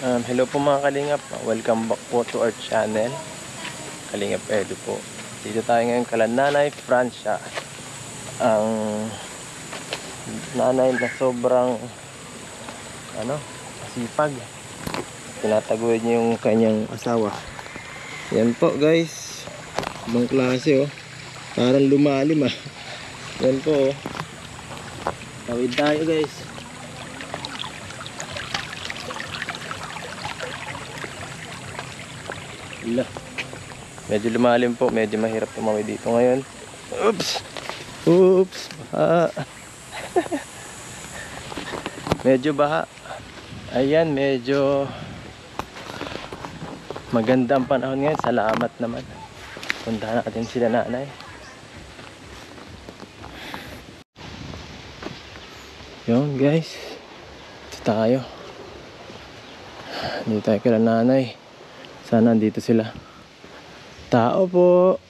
Hello po mga Kalingap, welcome back po to our channel Kalingap Edu po. Dito tayo ngayon kala Nanay Francia, ang nanay na sobrang masipag. Tinataguyod niya yung kanyang asawa. Yan po guys, ibang klase oh, parang lumalim ah. Yan po oh, tawid tayo guys. Medyo lumalim po, medyo mahirap tumawid dito ngayon. Oops, baha. Medyo baha. Ayan, medyo maganda ang panahon ngayon. Salamat naman. Puntahan natin sila nanay. Yun guys, ito tayo. Dito tayo kila nanay. Sana andito sila. Tao po.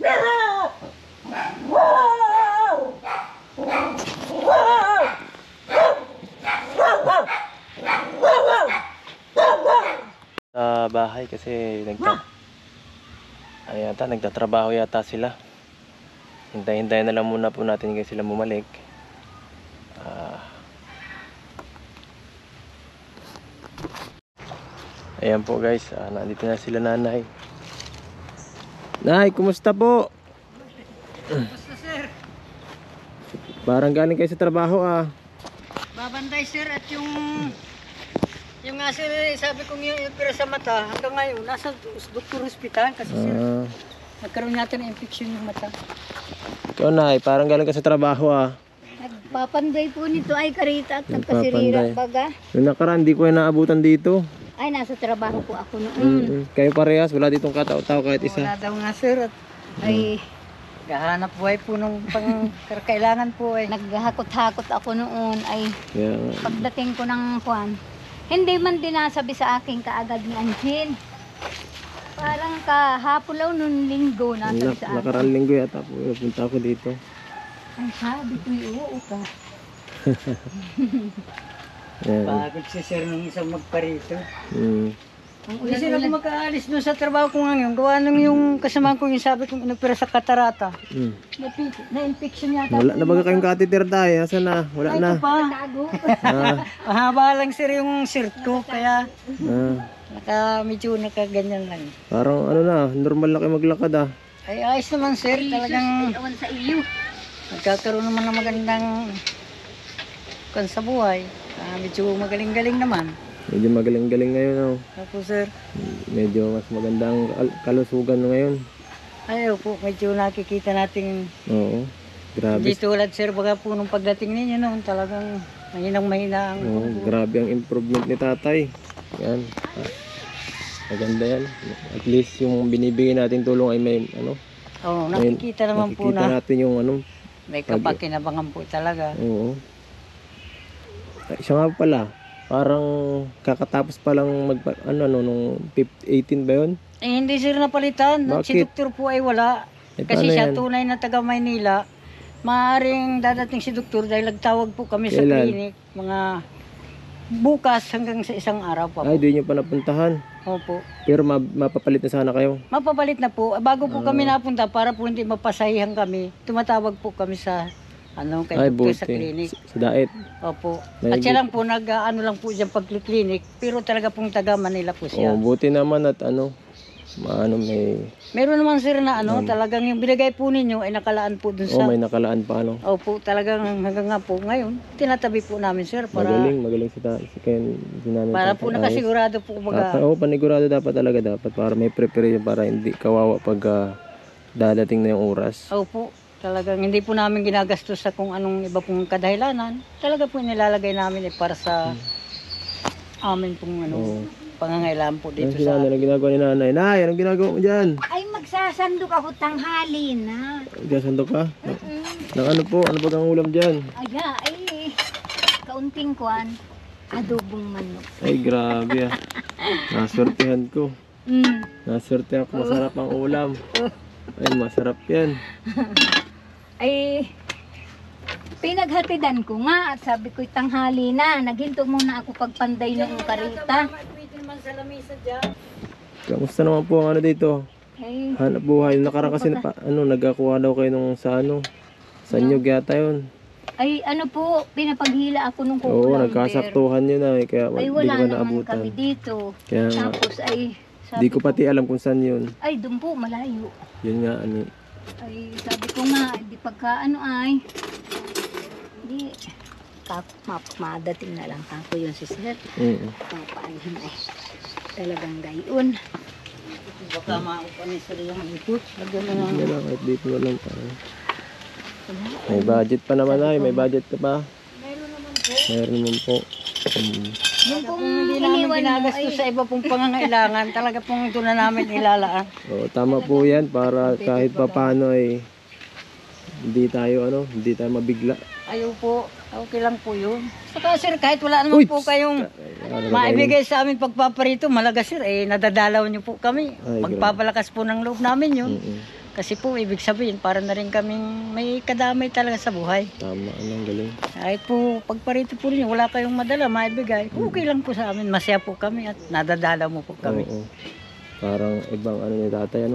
Sa bahay kasi nagtatrabaho yata sila. Hintay-hintay na lang muna po natin kasi sila bumalik. Ayan po guys, nandito na sila nanay. Nay, kumusta po? Kumusta sir? Parang galing kayo sa trabaho ah. Babantay sir at yung nga sir, sabi kong yung opera sa mata hanggang ngayon nasa doktor hospital kasi sir nagkaroon natin ng infection yung mata. Ikaw nay, parang galing ka sa trabaho ah. Nagpapanday po nito ay karita at nagpasirira baga. Yung nakaraan, di ko na naabutan dito. Ay, nasa trabaho po ako noon. Kayo parehas, wala ditong katao-tao kahit isa. Wala daw nga sir at ay gahanap buhay po nung kailangan po ay. Naghahakot-hakot ako noon ay pagdating ko ng kuwan. Hindi man din nasabi sa akin kaagad ni Anjin. Parang kahapon lang noong linggo nasabi sa akin. Nakarang linggo yata po, punta ako dito. Ay sabi ko oo ka. Pagod si sir nung isang magparito. Ang Hindi sila ako makaalis doon sa trabaho ko ngayon. Gawa nung yung kasama ko yung sabi kong inopera sa katarata. Na-infection yata. Wala na baga kayong catheter tayo? Asan na? Wala Ay, na. ito pa. Mahaba lang sir yung shirt ko. Kaya medyo nakaganyan lang. Parang normal na kayo maglakad ah. Ay ayos naman sir. Talagang Awan sa iyo. nagkakaroon naman ng magandang sa buhay. Medyo magaling-galing naman. Medyo magaling-galing ngayon oh. Opo sir. Medyo mas magandang kalusugan ngayon. Ay po, medyo nakikita natin. Oo. Grabe. Hindi tulad sir, baga po nung pagdating ninyo noon talagang mahinang-mahina ang grabe ang improvement ni tatay. Yan. Maganda yan. At least yung binibigay nating tulong ay may nakikita naman po na. Nakikita natin yung may kapakinabangan po talaga. Oo. Siya nga pala, parang kakatapos pa lang nung 18 ba yun? Eh hindi sir napalitan. Bakit? Si doktor po ay wala. Kasi siya tunay na taga Maynila. Maaaring dadating si doktor dahil nagtawag po kami sa clinic. Mga bukas hanggang sa isang araw pa po. Ay, di nyo pa napuntahan. Opo. Pero mapapalit na sana kayo. Mapapalit na po. Bago po kami napunta para po hindi mapasahihan kami, tumatawag po kami sa kay doktor sa clinic. Sa daet. Opo. At siya lang po lang po dyan pag-clinic, pero talaga pong taga Manila po siya. Buti naman at Meron naman sir na talagang yung binigay po ninyo ay nakalaan po dun sa. may nakalaan pa Opo, talagang hanggang nga po ngayon, tinatabi po namin sir para. Magaling si namin. Para po nakasigurado po kumbaga. Panigurado dapat para may preparation para hindi kawawa pag dadating na yung oras. Opo. Talagang hindi po namin ginagastos sa kung anong iba pong kadahilanan. Talaga po nilalagay namin para sa amin pong pangangailangan po dito sa. Anong ginagawa ni nanay? Nay, anong ginagawa mo dyan? Ay magsasandok ako tanghali na. Magsasandok ka? Ano po? Ano ba ang ulam dyan? Ay kaunting kuwan. Adobong manok. Ay grabe ah. Naswertehan ko. Naswertehan ko, masarap ang ulam. Ay masarap yan. Ay pinaghatidan ko nga at sabi ko tanghali na. Naghinto muna ako pagpanday ng karita. sa lamisa dyan. Kamusta naman po ang ano dito? Ay, Hanap buhay. Nakaraan kasi nagkakuha daw kayo nung sa sa nyug yata yun. ay ano po, pinapaghila ako nung Oo, kukulang. nagkasaktuhan yun na kaya Ay di wala ko na naman naabutan. kami dito. Kaya nga, Tapos ay di ko pati alam kung saan yun. ay doon po malayo. Yun nga, ano. Ay sabi ko nga, di pagka ano ay di madating na lang kako yun si Sir. Papaalihin ay talagang gayon. Baka maupan ni Sir yung ikot. Lagyan na lang. Hindi lang, kahit dito na lang tayo. May budget pa naman ay, may budget ka pa. Meron naman po. Meron naman po. Yung Kung pong hindi namin iniwan mo ginagastos ay sa iba pong pangangailangan, talaga pong ito na namin ilalaan. Oo, tama po yan para kahit papano ay hindi tayo mabigla. Ayaw po, okay lang po yun. Saka Sir, kahit wala naman Uy! po kayong maibigay sa amin pagpaparito, malaga Sir, nadadalaw niyo po kami. Ay, Pagpapalakas po ng loob namin yun. Mm-mm. Kasi po, ibig sabihin, para na rin kaming may kadamay talaga sa buhay. Tama, anong galing. Kahit po, pagparito po ninyo, wala kayong madala, maibigay, okay lang po sa amin. Masaya po kami at nadadalaw mo po kami. Oo. Parang ibang ni tatay,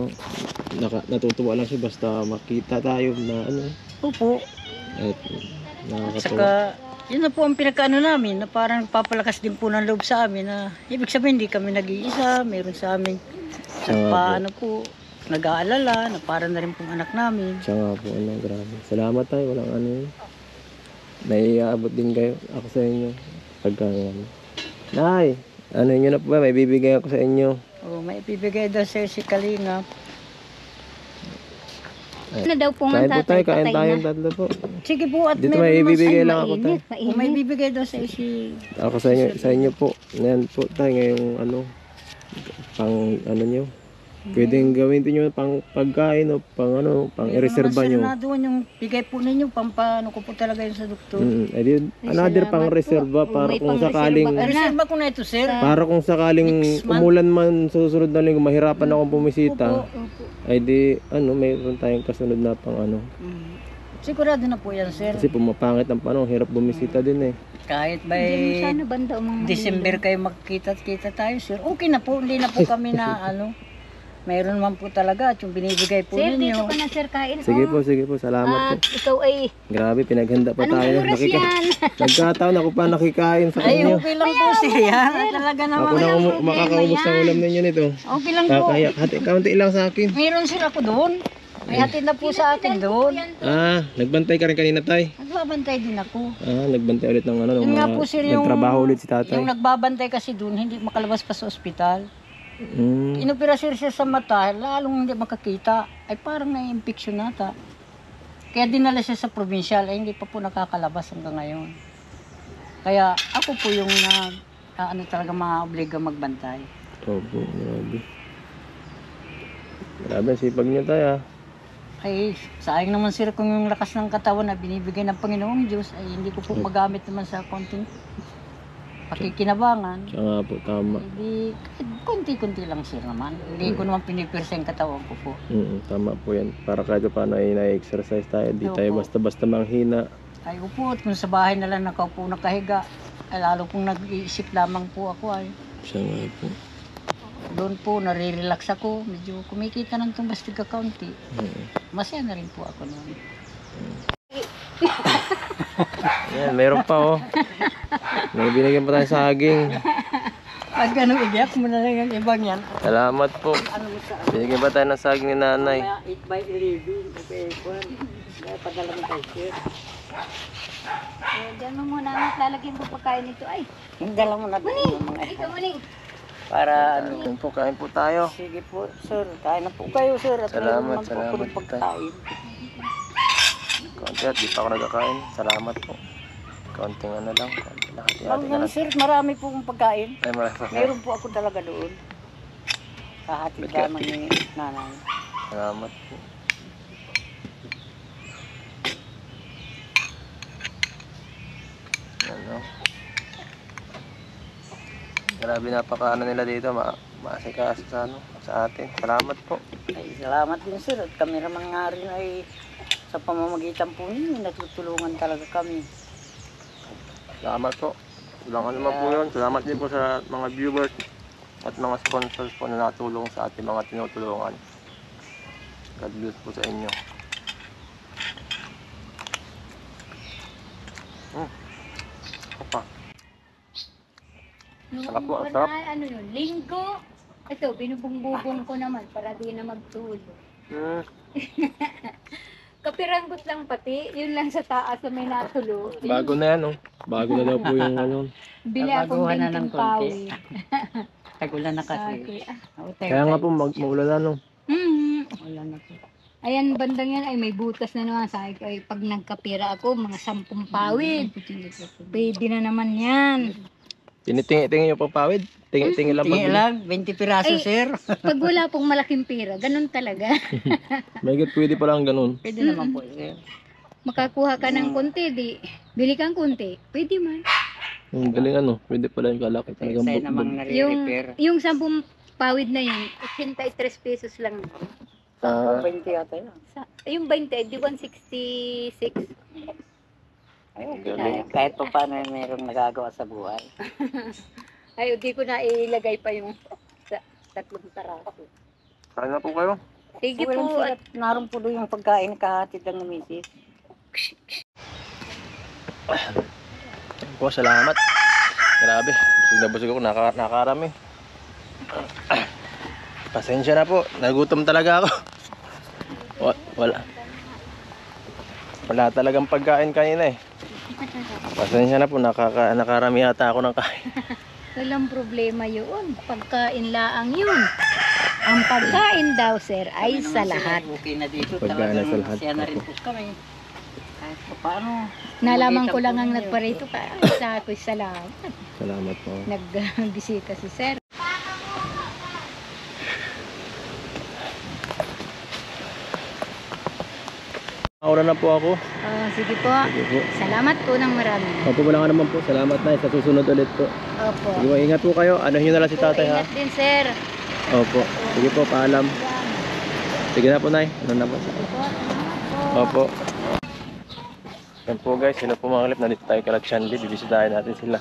natutuwa lang siya basta makita tayo na Opo. at At nakakatuwa. saka, yun na po ang pinakaano namin, na parang papalakas din po ng loob sa amin na ibig sabihin, hindi kami nag-iisa, meron sa amin. Siya nga po. Paano po, nag-aalala, na para na rin pong anak namin. Siya nga po, grabe. Salamat tayo, walang naiaabot din kayo, ako sa inyo. Pagka Nay, nyo na po ba? May bibigay ako sa inyo. O, may ibibigay daw sa'yo si Kalinga. ano daw po Kain nga po tayo, tatay, kain patay tayo na. tatlo po. Sige po, at Dito meron may naman ibibigay sa'yo. lang ako tayo. Mainit, Kung may mainit. bibigay daw sa'yo si... Ako sa inyo po. Yan po tayo ngayong pang nyo. Pwedeng gawin nyo pang pagkain o pang pang i-reserva nyo. Na doon yung bigay po ninyo, pampano ko po talaga yun sa doktor. Eh di, another salamat pang po. reserva para May kung pang sakaling Reserva ko na ito, sir. para kung sakaling Next month. umulan man sa susunod na linggo mahirapan akong bumisita. Opo. Ay di mayroon tayong kasunod na pang Sigurado na po yan, sir. kasi pumapangit ang panahon, hirap bumisita din eh. Kahit Diyan mo by sana banda umang December kayo magkita-kita tayo, sir. Okay na po, hindi na po kami na mayroon man po talaga at yung binibigay po Sir, dito ninyo. ka na sir kain. Sige po, salamat At po. ikaw ay, Grabe, pinaghanda pa anong tayo. oras yan? Nagkataon ako pa nakikain sa Ay, inyo. okay lang po, sir. Talaga Ako naman. na makakaubos ng ulam ninyo nito. Okay lang po. Kaya kaunti lang sa akin. Mayroon sir ako doon. May hatid na po sa akin doon. Nagbantay ka rin kanina tay. Nagbabantay din ako. Nagbantay ulit ng ng Yun nga po, sir, yung- nagtrabaho ulit si tatay. Yung nagbabantay kasi doon, hindi makalabas pa sa ospital. Mm. Inopera sir siya sa mata, lalong hindi makakita. Ay parang na-infection nata. Kaya dinala siya sa provincial, ay hindi pa po nakakalabas hanggang ngayon. Kaya ako po yung talaga ma-obliga magbantay. Opo, grabe. Grabe, sipag niyo tayo Ay, sayang naman sir kung yung lakas ng katawan na binibigay ng Panginoong Diyos ay hindi ko po magamit naman sa konting pakikinabangan. Siya nga po, tama. Hindi, konti-konti lang sir naman. Hindi ko naman pinipirsa yung katawan ko po. Tama po yan. Para kahit paano ay na-exercise tayo. Di tayo Opo. basta-basta manghina. Ay upo, at kung sa bahay na lang nakaupo nakahiga, ay lalo pong nag-iisip lamang po ako ay. Siya nga po. Doon po, nare-relax ako. Medyo kumikita ng tumbastig ka kaunti. Masaya na rin po ako noon. Yan, meron pa May binigyan pa tayo saging. Pag ganun, iyak mo na lang yung ibang yan. Salamat po. Ano mo sa Binigyan pa tayo ng saging ni nanay. kaya 8x11, okay, kwan. Kaya padala mo tayo sir. Diyan mo muna ang lalagyan ko pagkain nito. Ay, Yung dala mo na doon yung mga ikaw maning. para Kain po, kain po tayo. Sige po, sir. Kain na po kayo, sir. At Salamat, meron naman po salamat ako ng po pagkain. Konti at di pa ako nagkakain. Salamat po. Konting lang. Konti lang. Hati-hati Wag na naman, lang. sir. Marami po akong pagkain. Ay, marami pa. Meron po ako talaga doon. Kahatid lamang ni nanay. Salamat po. Grabe, napakaano nila dito, maasikaso sa atin. Salamat po. Ay, salamat din, sir. At kami naman nga rin ay sa pamamagitan po ninyo, natutulungan talaga kami. Salamat po. Walang ano naman po yun. Salamat din po sa mga viewers. at mga sponsors po na natulong sa ating mga tinutulungan. God bless po sa inyo. Apa? Sarap po, Noong sarap. ano yun, linggo. Ito, binubong-bubong ko naman para di na magtulog. Kapiranggot lang pati, yun lang sa taas na may natulo. Bago na yan, oh. Bago na daw po yung ano. Bili akong Baguhan na ng binting konti. pawid. Tagulan na kasi. Okay. Kaya nga po, maulan na, no. Wala na po. Ayan, bandang yan ay may butas na naman. Sabi ko, ay pag nagkapira ako, mga 10 pawid. Pwede na naman yan. Tinitingi-tingi yung pagpawid. Tingi-tingi lang Tingin pag lang, 20 piraso, Ay. sir. Pag wala pong malaking pira, ganun talaga. May pwede palang ganun. Pwede naman po, sir. Makakuha ka ng konti, di. Bili kang konti. Pwede man. Ang galing ano, pwede pala yung kalaki. Talagang Sa'yo namang nare-repair. Yung 10 pawid na yun, 83 pesos lang. 20 yata yun. Yung 20, di 166. Kahit pa paano mayroong nagagawa sa buhay. Ay, di ko na ilagay pa yung 3 taraso. Kain na po kayo. Sige Walang po. sigat, naroon po doon yung pagkain kahatid lang ng misis. Po, salamat. Grabe, busog na busog ako, nakarami. Pasensya na po, nagutom talaga ako. Wala talagang pagkain kanina eh. Pasensya na po, nakarami yata ako ng kain. Walang problema yun. Pagkain laang yun. Ang pagkain daw, sir, ay sa lahat. Okay na dito. Pagkain na sa lahat. Siya na rin po kami. Kahit pa paano. Nalaman ko lang ang nagparito ka. Sa ako'y salamat. Salamat po. Nagbisita si sir. Maura na po ako. Sige po. Sige po. Salamat po ng marami. Opo, wala nga naman po. Salamat na. Sa susunod ulit po. Opo. Sige po, ingat po kayo. Ano nyo na lang si tatay ha? Ingat din, sir. Opo. Sige po, paalam. Sige na po, Nay. Ano na po? Opo. Yan po guys, sino po mga kalip. Nandito tayo kala Chanli. Bibisitahin natin sila.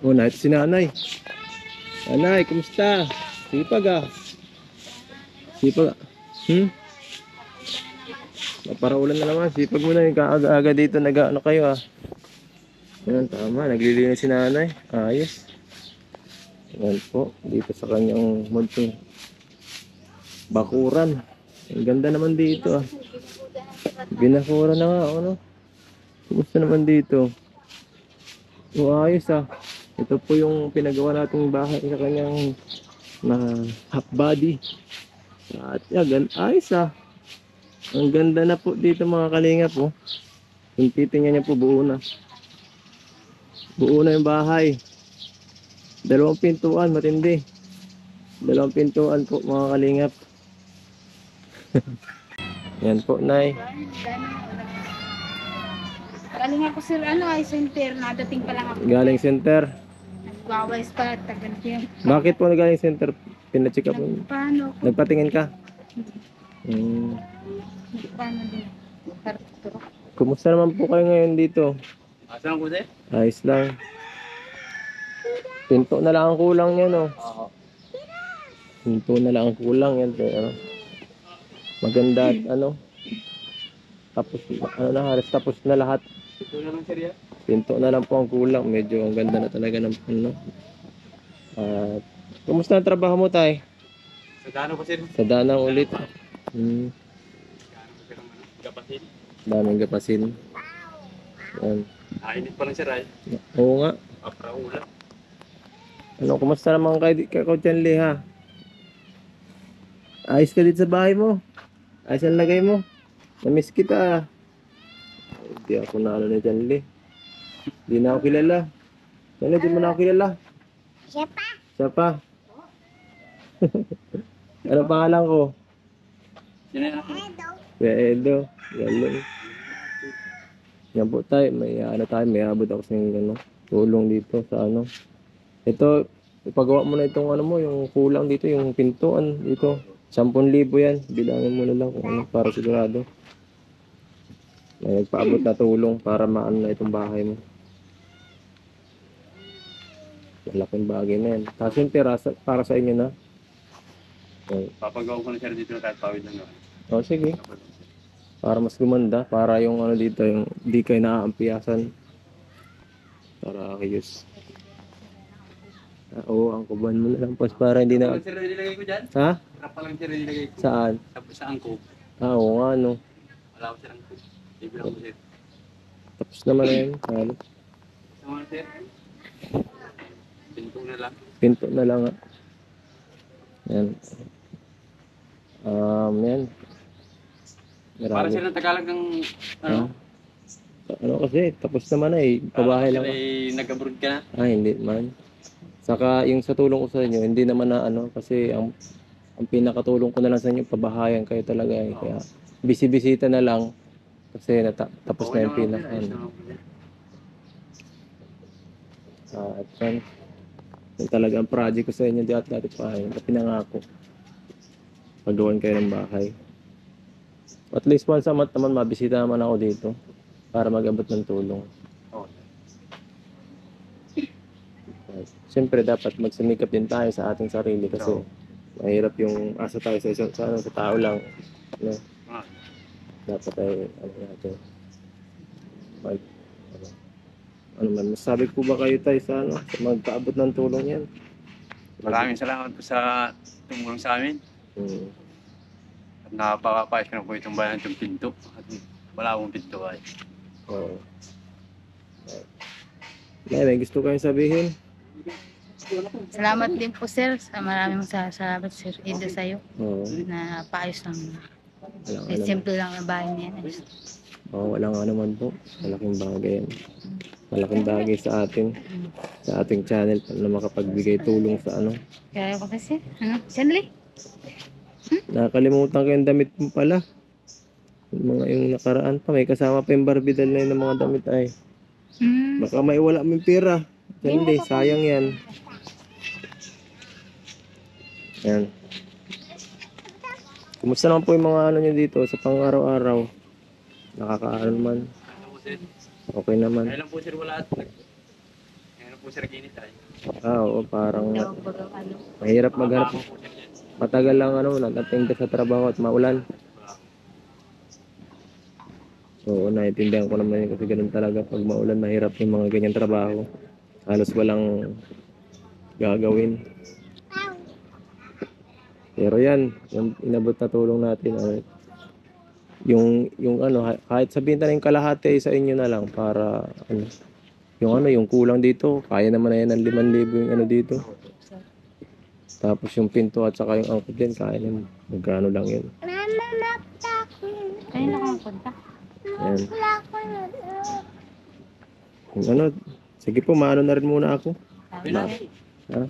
Oh, na ito si nanay. Nanay, kumusta? Sipag ah. Sipag ah. Paraulan na naman. Sipag mo na yung kaaga-aga dito. Nag-ano kayo ah. Yan, tama. Naglilinis si nanay. Ayos. Yan po. Dito sa kanyang munting bakuran. Ang ganda naman dito ah. Binakuran na nga. Ano? Kumusta naman dito? Ayos ah. Ito po yung pinagawa nating bahay sa kanyang na half body. At yan, ayos ah. Ang ganda na po dito mga kalinga po. Kung titingnan niyo po, buo na. Buo na yung bahay. 2 pintuan, matindi. 2 pintuan po mga kalingap. Yan po, Nay. Galing ako, sir, ay center. Nadating pa lang ako. Galing center. Nagwawais pa, tagal niya. Bakit po nagaling center? Pinacheck up mo. Paano? Nagpatingin ka? Paano din? Kumusta naman po kayo ngayon dito? Asan ko din? Ayos lang. Pinto na lang ang kulang yan, oh. Oo. Pinto na lang ang kulang yan, pero maganda at ano. Tapos ano na, halos tapos na lahat. Ito naman sir yan. Pinto na lang po ang kulang. Medyo ang ganda na talaga ng ano. At kumusta ang trabaho mo, tay? Sa gano ko sir? Sa danang ulit. Gapasin. Daming gapasin. Yan. Init pa lang sir ay. Oo nga. Apra ulan. Ano, kumusta naman kayo dyan, Lee, ha? Ayos ka dito sa bahay mo. Ayos ang lagay mo. Namiss kita. Hindi ako na ano na dyan, Lee. Hindi na ako kilala. Yan, di mo na ako kilala. Siya pa. Siya pa. Ano pangalan ko? Sino yan ako? Kuya Edo. Yan lang. Yan po tayo. May ano tayo. May abot ako sa ano, tulong dito sa ano. Ito, ipagawa mo na itong ano mo, yung kulang dito, yung pintuan dito. 10,000 yan. Bilangin mo na lang kung ano, para sigurado. May nagpaabot na tulong para maano na itong bahay mo. Malaking bagay na yan. Tapos yung pera para sa inyo na. Okay. Papagawa ko na sir dito kahit pawid lang naman. O sige. Para mas gumanda. Para yung ano dito, yung di kayo naaampiyasan. Para ayos. Oo, ang kuban mo na lang pos para hindi na... Tapos sir nilagay ko dyan. Ha? Trap pa lang sir nilagay ko. Saan? Tapos sa angko. Oo nga no. Wala ko sir angko. Ibilang ko sir. Tapos naman na yun. Ano? Sama sir. Pinto na lang. Pinto na lang nga. Yan. Yan. Para sir ng Tagalog ng ano? Ano kasi, tapos naman na eh. Pabahay lang. Sir ay nag-abroad ka na. Hindi man. Saka yung sa tulong ko sa inyo, hindi naman na ano, kasi ang pinakatulong ko na lang sa inyo, pabahayan kayo talaga eh. Kaya bisi-bisita na lang kasi tapos na yung pinaka. At yan. Yung talagang project ko sa inyo dati pa yun. Pinangako. Paggawan kayo ng bahay. At least once a month naman, mabisita naman ako dito para mag-abot ng tulong. Siyempre dapat magsimikap din tayo sa ating sarili kasi mahirap yung asa tayo sa tao lang. Ano? Dapat ay ano natin. Ano man, masabi po ba kayo tayo sa ano, sa magkaabot ng tulong yan? Maraming salamat po sa tumulong sa amin. At napakapayos ko na po itong bayan itong pinto. At wala akong pinto ay. Oo. May gusto kayong sabihin? Salamat din po sir, sa maraming salamat sir Ido sa'yo Oo. na paayos lang. Walang Eh, ano. simple lang ang bahay niya. Oo, walang ano man po. Malaking bagay yan. Malaking bagay sa atin. Sa ating channel na makapagbigay tulong sa ano. Kaya ko kasi, ano, Shanley? Nakakalimutan ko yung damit mo pala. Yung nakaraan pa. May kasama pa yung barbidal na yun ng mga damit ay. Baka maiwala mo yung pera. Hindi, sayang yan. Yan. Kumusta naman po yung mga ano nyo dito sa pang-araw-araw? Nakakaano naman? Ano po sir? Okay naman. Ngayon lang po sir wala at ngayon lang po sir ginit ay. Oo, parang Daw po daw, ano. mahirap maghanap. Mababa po sir yan. Matagal lang ano, natating ka sa trabaho at maulan. Oo, naiintindihan ko naman yun kasi ganun talaga. Pag maulan, mahirap yung mga ganyang trabaho. Halos walang gagawin. Pero yan, yung inabot na tulong natin. Yung ano, kahit sabihin na yung kalahati ay sa inyo na lang para ano, yung kulang dito, kaya naman na yan ng 5,000 yung ano dito. Tapos yung pinto at saka yung angkot din, kaya naman. Magkano lang yun. Kayo na kang punta. Yan. Yung ano, sige po, maano na rin muna ako. Ha?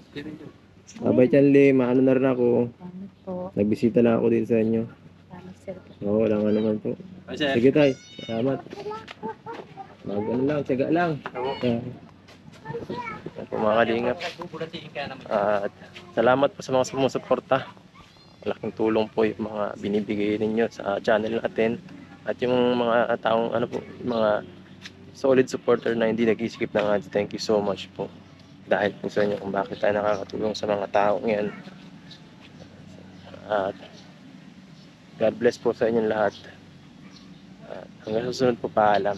Babay Chanli, maano na rin ako. Salamat po. Nagbisita lang ako dito sa inyo. Salamat sir. Oo, wala nga naman po. Sir. Sige tay, salamat. Ano lang, tiyaga lang. Yan po mga kalingap. Nagbubulatiin ka naman. At salamat po sa mga sumusuporta. Malaking tulong po yung mga binibigay ninyo sa channel natin. At yung mga taong ano po, mga solid supporter na hindi nag-iskip ng ads. Thank you so much po. Dahil po sa inyo kung bakit tayo nakakatulong sa mga taong yan. At God bless po sa inyong lahat. At hanggang susunod po, paalam.